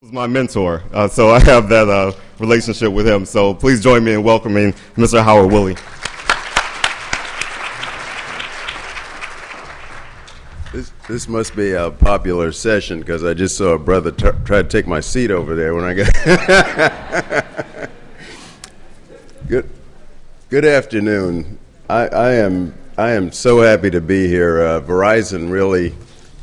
Was my mentor, so I have that relationship with him. So please join me in welcoming Mr. Howard Willie. This must be a popular session because I just saw a brother try to take my seat over there when I got. Good afternoon. I am so happy to be here. Verizon really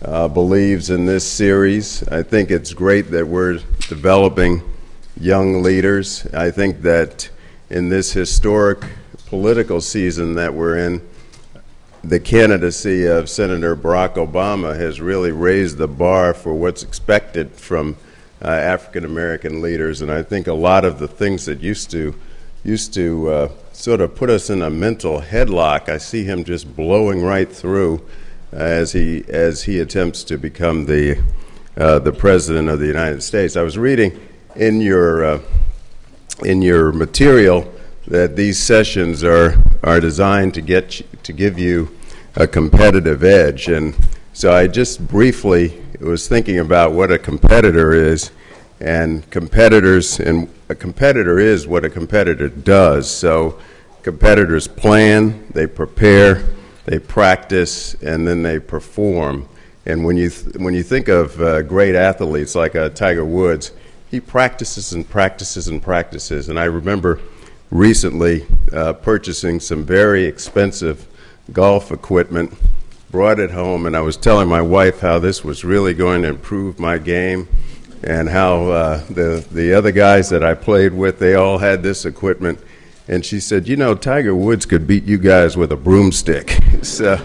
believes in this series. I think it's great that we're developing young leaders. I think that in this historic political season that we're in, the candidacy of Senator Barack Obama has really raised the bar for what's expected from African American leaders, and I think a lot of the things that used to sort of put us in a mental headlock, I see him just blowing right through as he attempts to become the president of the United States. I was reading in your material that these sessions are designed to give you a competitive edge, and so I just briefly was thinking about what a competitor is, and a competitor is what a competitor does. So competitors plan, they prepare, they practice, and then they perform. And when you think of great athletes like Tiger Woods, he practices and practices and practices. And I remember recently purchasing some very expensive golf equipment, brought it home, and I was telling my wife how this was really going to improve my game, and how the other guys that I played with, they all had this equipment. And she said, you know, Tiger Woods could beat you guys with a broomstick. So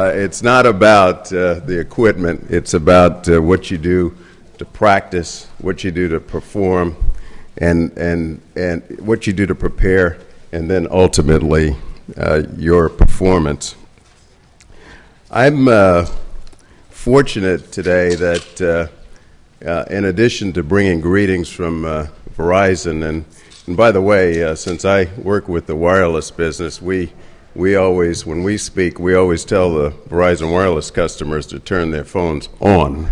it's not about the equipment. It's about what you do to practice, what you do to perform, and what you do to prepare, and then ultimately your performance. I'm fortunate today that in addition to bringing greetings from Verizon, and by the way, since I work with the wireless business, we always, when we speak, we always tell the Verizon wireless customers to turn their phones on.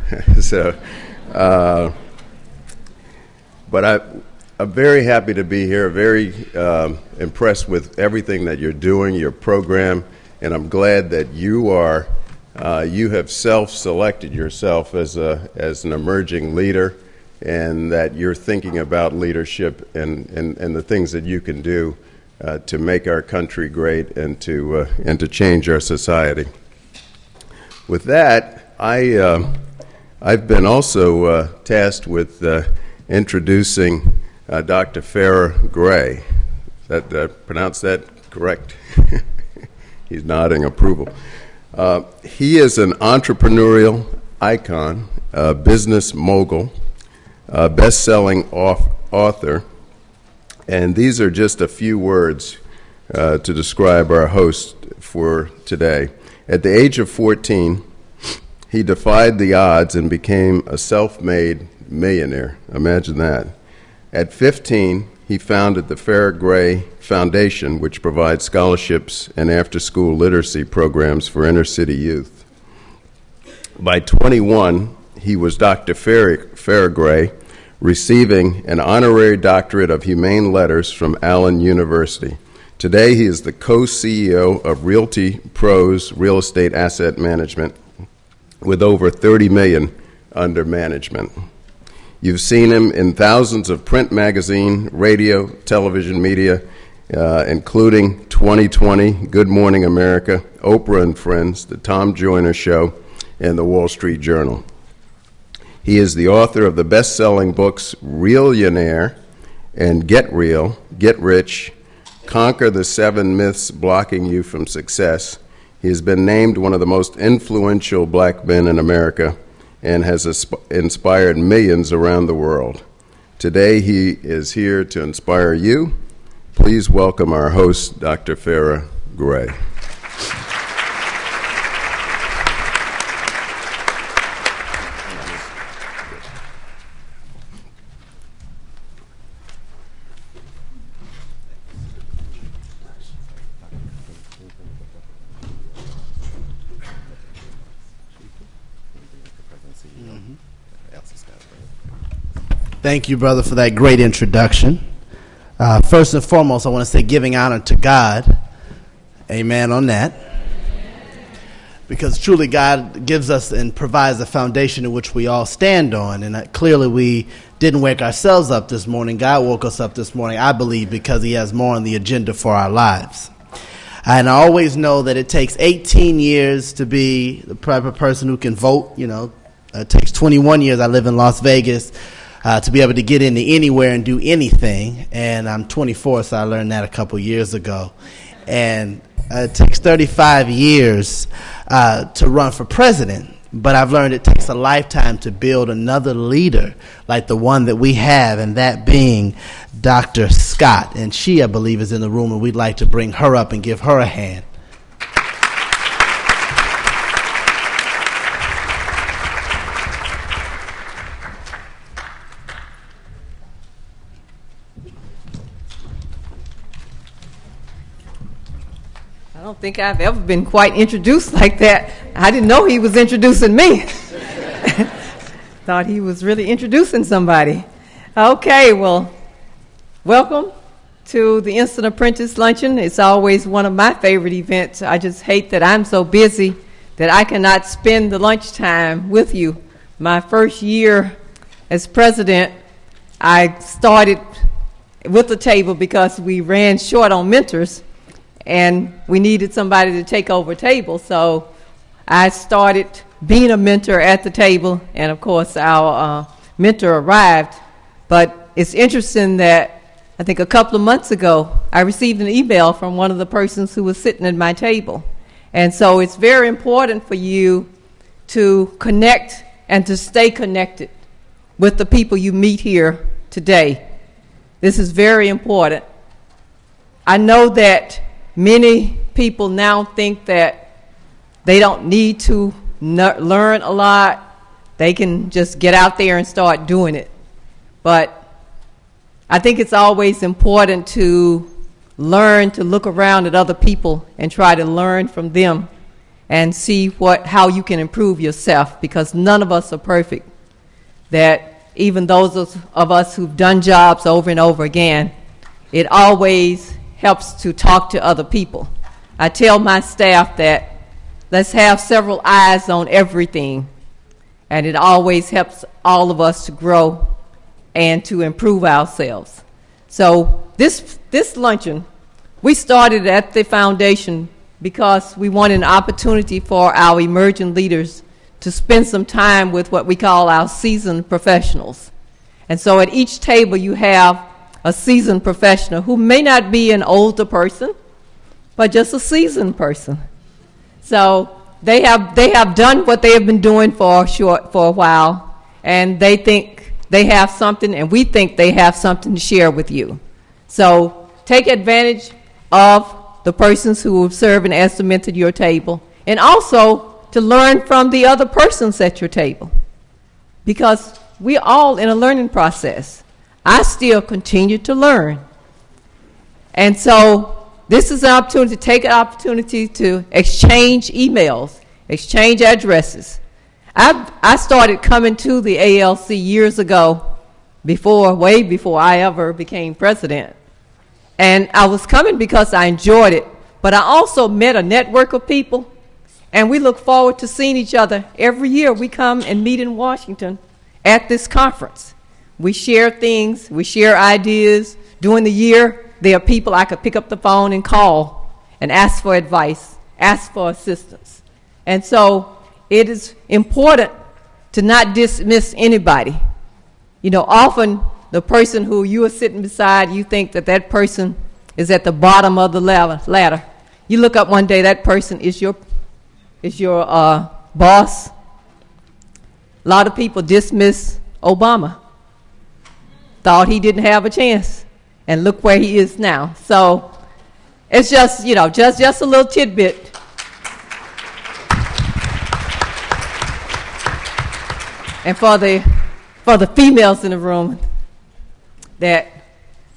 But I'm very happy to be here, very impressed with everything that you're doing, your program, and I'm glad that you have self-selected yourself as an emerging leader, and that you're thinking about leadership and the things that you can do to make our country great and to change our society. With that, I've been also tasked with introducing Dr. Farrah Gray. Did I pronounce that correct? He's nodding approval. He is an entrepreneurial icon, a business mogul, a best-selling author, and these are just a few words to describe our host for today. At the age of 14, he defied the odds and became a self-made millionaire. Imagine that. At 15, he founded the Farrah Gray Foundation, which provides scholarships and after-school literacy programs for inner-city youth. By 21, he was Dr. Farrah Gray, receiving an honorary doctorate of humane letters from Allen University. Today, he is the co-CEO of Realty Pros Real Estate Asset Management, with over $30 million under management. You've seen him in thousands of print magazine, radio, television media, including 2020, Good Morning America, Oprah and Friends, The Tom Joyner Show, and The Wall Street Journal. He is the author of the best-selling books Reallionaire and Get Real, Get Rich, Conquer the 7 Myths Blocking You from Success. He has been named one of the most influential black men in America and has inspired millions around the world. Today, he is here to inspire you. Please welcome our host, Dr. Farrah Gray. ALC's got it. Thank you, brother, for that great introduction. First and foremost, I want to say giving honor to God. Amen on that. Because truly God gives us and provides a foundation in which we all stand on. And clearly we didn't wake ourselves up this morning. God woke us up this morning, I believe, because he has more on the agenda for our lives. And I always know that it takes 18 years to be the type of person who can vote. You know, it takes 21 years. I live in Las Vegas. To be able to get into anywhere and do anything. And I'm 24, so I learned that a couple years ago. And it takes 35 years to run for president. But I've learned it takes a lifetime to build another leader like the one that we have, and that being Dr. Scott. And she, I believe, is in the room, and we'd like to bring her up and give her a hand. I don't think I've ever been quite introduced like that. I didn't know he was introducing me. Thought he was really introducing somebody. Okay, well, welcome to the Instant Apprentice Luncheon. It's always one of my favorite events. I just hate that I'm so busy that I cannot spend the lunchtime with you. My first year as president, I started with the table because we ran short on mentors. And we needed somebody to take over table, so I started being a mentor at the table, and of course our mentor arrived. But it's interesting that I think a couple of months ago, I received an email from one of the persons who was sitting at my table. And so it's very important for you to connect and to stay connected with the people you meet here today. This is very important. I know that many people now think that they don't need to learn a lot. They can just get out there and start doing it. But I think it's always important to learn to look around at other people and try to learn from them and see how you can improve yourself, because none of us are perfect. That even those of us who've done jobs over and over again, it always helps to talk to other people. I tell my staff that let's have several eyes on everything, and it always helps all of us to grow and to improve ourselves. So this luncheon, we started at the foundation because we wanted an opportunity for our emerging leaders to spend some time with what we call our seasoned professionals. And so at each table you have a seasoned professional who may not be an older person, but just a seasoned person. So they have done what they have been doing for a while, and they think they have something, and we think they have something to share with you. So take advantage of the persons who are serving as the mentor at your table, and also to learn from the other persons at your table, because we're all in a learning process. I still continue to learn. And so this is an opportunity to take an opportunity to exchange emails, exchange addresses. I started coming to the ALC years ago, way before I ever became president. And I was coming because I enjoyed it, but I also met a network of people, and we look forward to seeing each other. Every year we come and meet in Washington at this conference. We share things, we share ideas. During the year, there are people I could pick up the phone and call and ask for advice, ask for assistance. And so it is important to not dismiss anybody. You know, often the person who you are sitting beside, you think that person is at the bottom of the ladder. You look up one day, that person is your boss. A lot of people dismiss Obama. Thought he didn't have a chance, and look where he is now. So it's just, just a little tidbit. And for the females in the room, that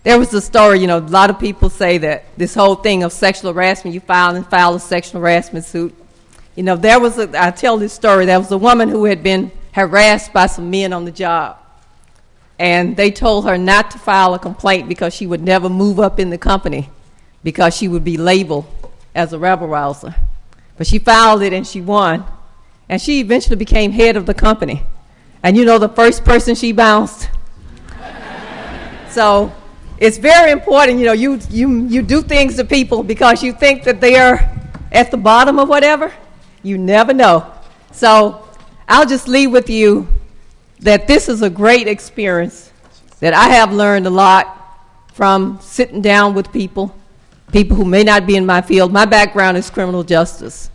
there was a story, a lot of people say that this whole thing of sexual harassment, you file a sexual harassment suit. I tell this story, there was a woman who had been harassed by some men on the job. and they told her not to file a complaint because she would never move up in the company because she would be labeled as a rabble-rouser. But she filed it and she won, and she eventually became head of the company. And you know the first person she bounced? So it's very important, you know, you do things to people because you think that they are at the bottom of whatever. You never know. So I'll just leave with you that this is a great experience, that I have learned a lot from sitting down with people who may not be in my field. My background is criminal justice.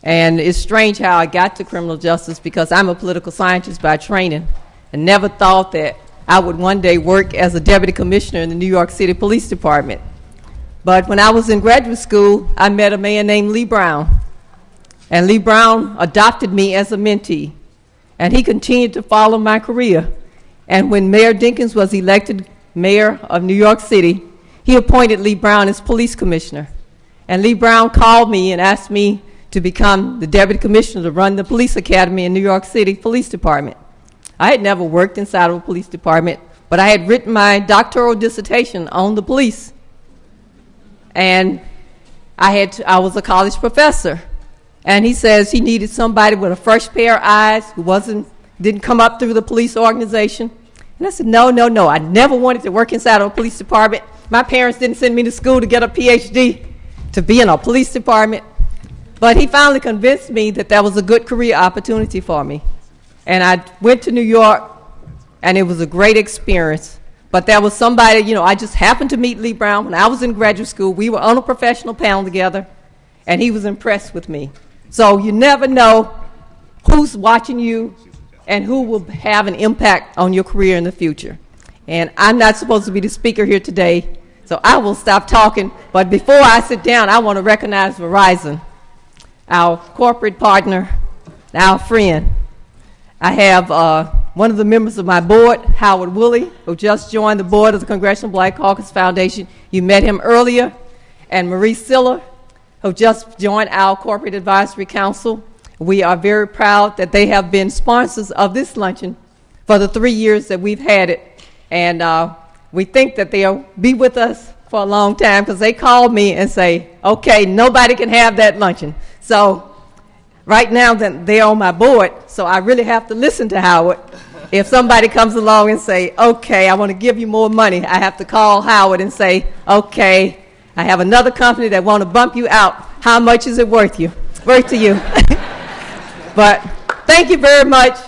And it's strange how I got to criminal justice because I'm a political scientist by training and never thought that I would one day work as a deputy commissioner in the New York City Police Department. But when I was in graduate school, I met a man named Lee Brown. And Lee Brown adopted me as a mentee. And he continued to follow my career. And when Mayor Dinkins was elected mayor of New York City, he appointed Lee Brown as police commissioner. And Lee Brown called me and asked me to become the deputy commissioner to run the police academy in New York City Police Department. I had never worked inside of a police department, but I had written my doctoral dissertation on the police. And I was a college professor. And he says he needed somebody with a fresh pair of eyes who didn't come up through the police organization. And I said, no. I never wanted to work inside of a police department. My parents didn't send me to school to get a PhD to be in a police department. But he finally convinced me that that was a good career opportunity for me. And I went to New York, and it was a great experience. But there was somebody, you know, I just happened to meet Lee Brown when I was in graduate school. We were on a professional panel together, and he was impressed with me. So you never know who's watching you and who will have an impact on your career in the future. And I'm not supposed to be the speaker here today, so I will stop talking. But before I sit down, I want to recognize Verizon, our corporate partner, our friend. I have one of the members of my board, Howard Woolley, who just joined the board of the Congressional Black Caucus Foundation. You met him earlier. And Marie Siller, who just joined our Corporate Advisory Council. We are very proud that they have been sponsors of this luncheon for the 3 years that we've had it. And we think that they'll be with us for a long time because they called me and say, okay, nobody can have that luncheon. So right now they're on my board, so I really have to listen to Howard. If somebody comes along and say, okay, I want to give you more money, I have to call Howard and say, okay, I have another company that want to bump you out. How much is it worth to you? But thank you very much.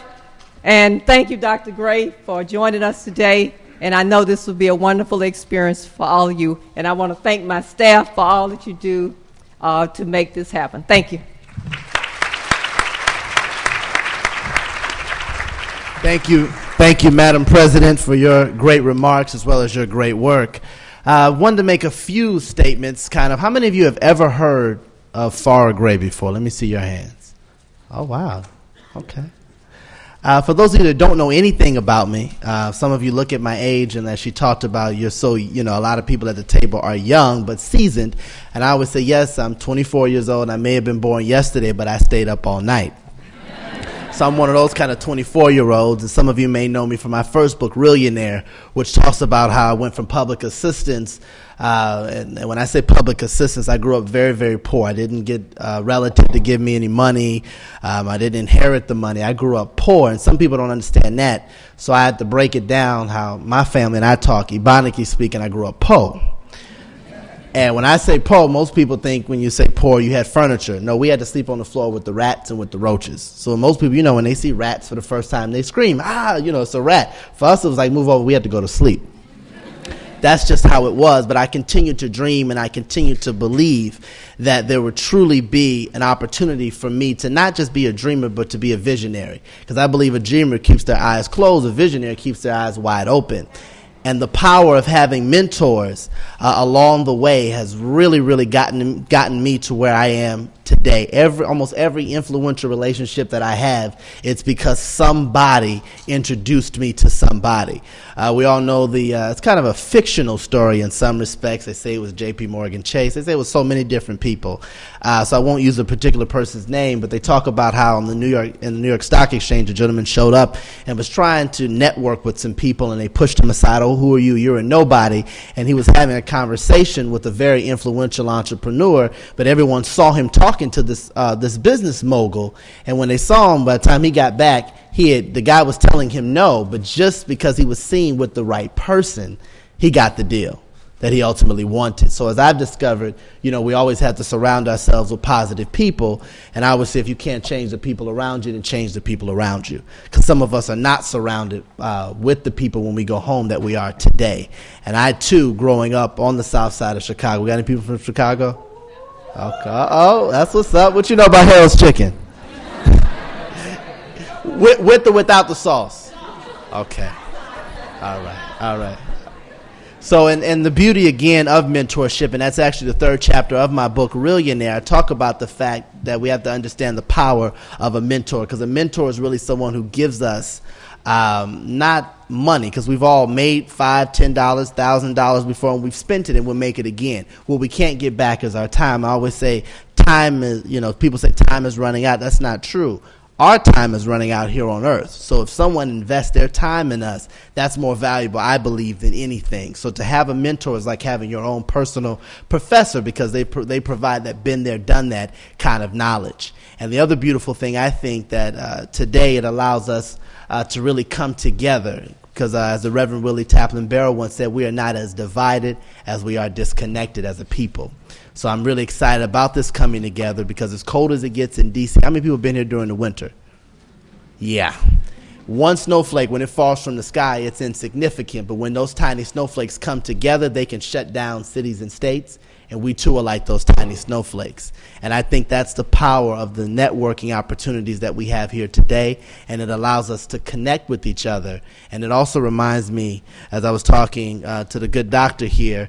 And thank you, Dr. Gray, for joining us today. And I know this will be a wonderful experience for all of you. And I want to thank my staff for all that you do to make this happen. Thank you. Thank you, Madam President, for your great remarks as well as your great work. I wanted to make a few statements, kind of. How many of you have ever heard of Farrah Gray before? Let me see your hands. Oh, wow. Okay. For those of you that don't know anything about me, some of you look at my age and as she talked about, a lot of people at the table are young but seasoned. And I would say, yes, I'm 24 years old. I may have been born yesterday, but I stayed up all night. So I'm one of those kind of 24-year-olds, and some of you may know me from my first book, Millionaire, which talks about how I went from public assistance. And when I say public assistance, I grew up very, very poor. I didn't get a relative to give me any money. I didn't inherit the money. I grew up poor, and some people don't understand that. So I had to break it down how my family and I talk, Ibonically speaking, I grew up poor. And when I say poor, most people think when you say poor, you had furniture. No, we had to sleep on the floor with the rats and with the roaches. So most people, when they see rats for the first time, they scream, it's a rat. For us, it was like, move over, we had to go to sleep. That's just how it was. But I continued to dream and I continued to believe that there would truly be an opportunity for me to not just be a dreamer, but to be a visionary. Because I believe a dreamer keeps their eyes closed, a visionary keeps their eyes wide open. And the power of having mentors along the way has really, really gotten me to where I am today. Almost every influential relationship that I have, it's because somebody introduced me to somebody. We all know it's kind of a fictional story in some respects. They say it was J.P. Morgan Chase. They say it was so many different people. So I won't use a particular person's name, but they talk about how in the New York Stock Exchange, a gentleman showed up and was trying to network with some people, and they pushed him aside. Oh, who are you? You're a nobody. And he was having a conversation with a very influential entrepreneur, but everyone saw him talking to this business mogul. And when they saw him, by the time he got back, the guy was telling him no, but just because he was seen with the right person, he got the deal that he ultimately wanted. So as I've discovered, we always have to surround ourselves with positive people. And I would say if you can't change the people around you, then change the people around you. Because some of us are not surrounded with the people when we go home that we are today. And I, too, growing up on the south side of Chicago. We got any people from Chicago? Okay. Oh, that's what's up. What you know about Harold's Chicken? With or without the sauce? Okay. All right. So, and the beauty, again, of mentorship, and that's actually the third chapter of my book, Millionaire, I talk about the fact that we have to understand the power of a mentor, because a mentor is really someone who gives us not money, because we've all made $5, $10, $1,000 before, and we've spent it, and we'll make it again. What we can't get back is our time. I always say time is, people say time is running out. That's not true. Our time is running out here on earth. So if someone invests their time in us, that's more valuable, I believe, than anything. So to have a mentor is like having your own personal professor, because they provide that been there, done that kind of knowledge. And the other beautiful thing, I think, that today it allows us to really come together. Because as the Reverend Willie Taplin Barrow once said, we are not as divided as we are disconnected as a people. So I'm really excited about this coming together, because as cold as it gets in D.C., how many people have been here during the winter? Yeah. One snowflake, when it falls from the sky, it's insignificant. But when those tiny snowflakes come together, they can shut down cities and states. And we, too, are like those tiny snowflakes. And I think that's the power of the networking opportunities that we have here today. And it allows us to connect with each other. And it also reminds me, as I was talking to the good doctor here,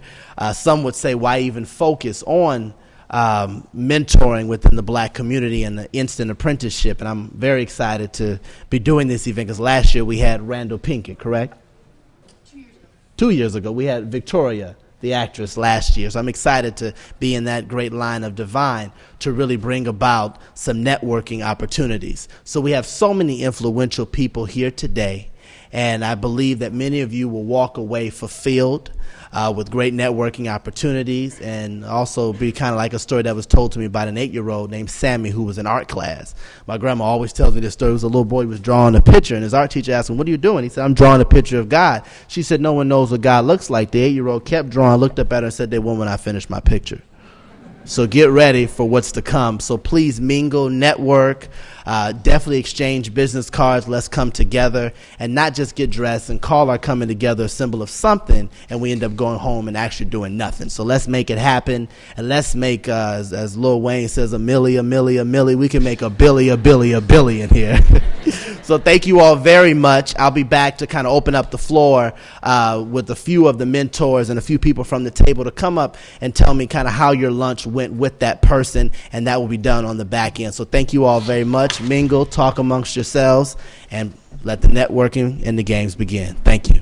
some would say, why even focus on mentoring within the black community and the instant apprenticeship? And I'm very excited to be doing this event, because last year we had Randall Pinkett, correct? 2 years ago. 2 years ago. We had Victoria, the actress, last year. So I'm excited to be in that great line of Divine to really bring about some networking opportunities. So we have so many influential people here today, and I believe that many of you will walk away fulfilled with great networking opportunities, and also be kind of like a story that was told to me about an 8-year-old named Sammy who was in art class. My grandma always tells me this story. It was a little boy who was drawing a picture, and his art teacher asked him, what are you doing? He said, I'm drawing a picture of God. She said, no one knows what God looks like. The 8-year-old kept drawing, looked up at her, and said, they won't when I finish my picture. So get ready for what's to come. So please mingle, network, definitely exchange business cards. Let's come together and not just get dressed and call our coming together a symbol of something, and we end up going home and actually doing nothing. So let's make it happen, and let's make, as Lil Wayne says, a milli. We can make a billion here. So thank you all very much. I'll be back to kind of open up the floor with a few of the mentors and a few people from the table to come up and tell me kind of how your lunch went with that person, and that will be done on the back end. So thank you all very much. Mingle, talk amongst yourselves, and let the networking and the games begin. Thank you.